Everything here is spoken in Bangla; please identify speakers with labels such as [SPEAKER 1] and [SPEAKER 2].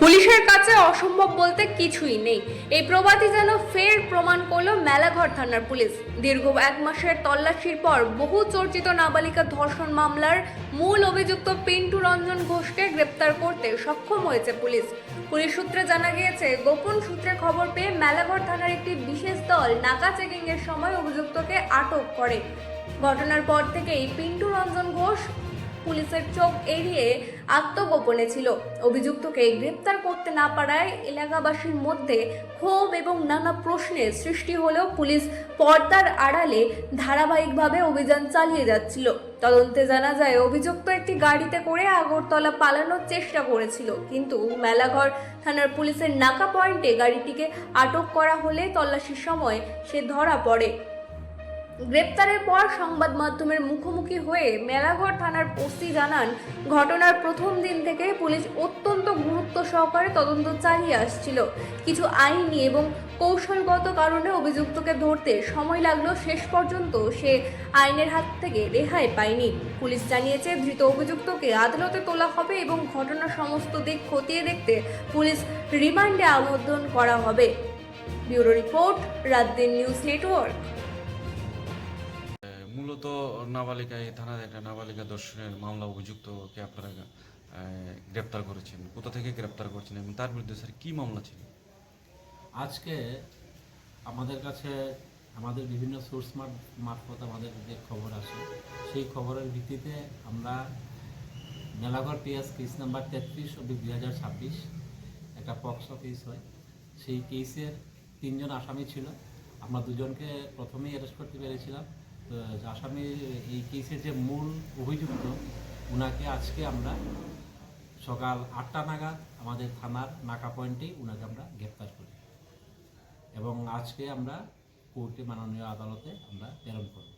[SPEAKER 1] পুলিশের কাছে অসম্ভব বলতে কিছুই নেই। এই প্রবাদই যেন ফের প্রমাণ করলো মেলাঘর থানার পুলিশ। দীর্ঘ 1 মাসের তল্লাশির পর বহু চর্চিত নাবালিকা ধর্ষণ মামলার মূল অভিযুক্ত পিন্টু রঞ্জন ঘোষকে গ্রেপ্তার করতে সক্ষম হয়েছে পুলিশ। পুলিশ সূত্রে জানা গিয়েছে, গোপন সূত্রে খবর পেয়ে মেলাঘর থানার একটি বিশেষ দল নাকা চেকিং এর সময় অভিযুক্তকে আটক করে। ঘটনার পর থেকেই পিন্টু রঞ্জন ঘোষ পুলিশের চোখ এড়িয়ে আত্মগোপনে ছিল। অভিযুক্তকে গ্রেপ্তার করতে না পারায় এলাকাবাসীর মধ্যে ক্ষোভ এবং নানা প্রশ্নের সৃষ্টি হলেও পুলিশ পর্দার আড়ালে ধারাবাহিকভাবে অভিযান চালিয়ে যাচ্ছিল। তদন্তে জানা যায়, অভিযুক্ত একটি গাড়িতে করে আগরতলা পালানোর চেষ্টা করেছিল, কিন্তু মেলাঘর থানার পুলিশের নাকা পয়েন্টে গাড়িটিকে আটক করা হলে তল্লাশির সময় সে ধরা পড়ে। গ্রেপ্তারের পর সংবাদ মাধ্যমের মুখোমুখি হয়ে মেলাঘর থানার ওসি জানান, ঘটনার প্রথম দিন থেকে পুলিশ অত্যন্ত গুরুত্ব সহকারে তদন্ত চালিয়ে আসছিল। কিছু আইনি এবং কৌশলগত কারণে অভিযুক্তকে ধরতে সময় লাগলো, শেষ পর্যন্ত সে আইনের হাত থেকে রেহাই পায়নি। পুলিশ জানিয়েছে, ধৃত অভিযুক্তকে আদালতে তোলা হবে এবং ঘটনার সমস্ত দিক খতিয়ে দেখতে পুলিশ রিমান্ডে আবেদন করা হবে। Bureau report, রাতদিন news network.
[SPEAKER 2] মূলত নাবালিকা এই থানায় একটা নাবালিকা ধর্ষণের মামলা অভিযুক্তকে আপনারা গ্রেপ্তার করেছেন। কোথা থেকে গ্রেপ্তার করছেন এবং তার বিরুদ্ধে স্যার কী মামলা ছিল?
[SPEAKER 3] আজকে আমাদের কাছে আমাদের বিভিন্ন সোর্স মারফত আমাদের যে খবর আসে, সেই খবরের ভিত্তিতে আমরা মেলাঘর পিএস কেস নাম্বার 33/2026 একটা পক্সো কেস হয়। সেই কেসের 3জন আসামি ছিল। আমরা 2জনকে প্রথমেই অ্যারেস্ট করতে পেরেছিলাম। তো আসামি এই কেসের যে মূল অভিযুক্ত, উনাকে আজকে আমরা সকাল 8টা নাগাদ আমাদের থানার নাকা পয়েন্টেই উনাকে আমরা গ্রেপ্তার করি এবং আজকে আমরা কোর্টে মাননীয় আদালতে আমরা প্রেরণ করব।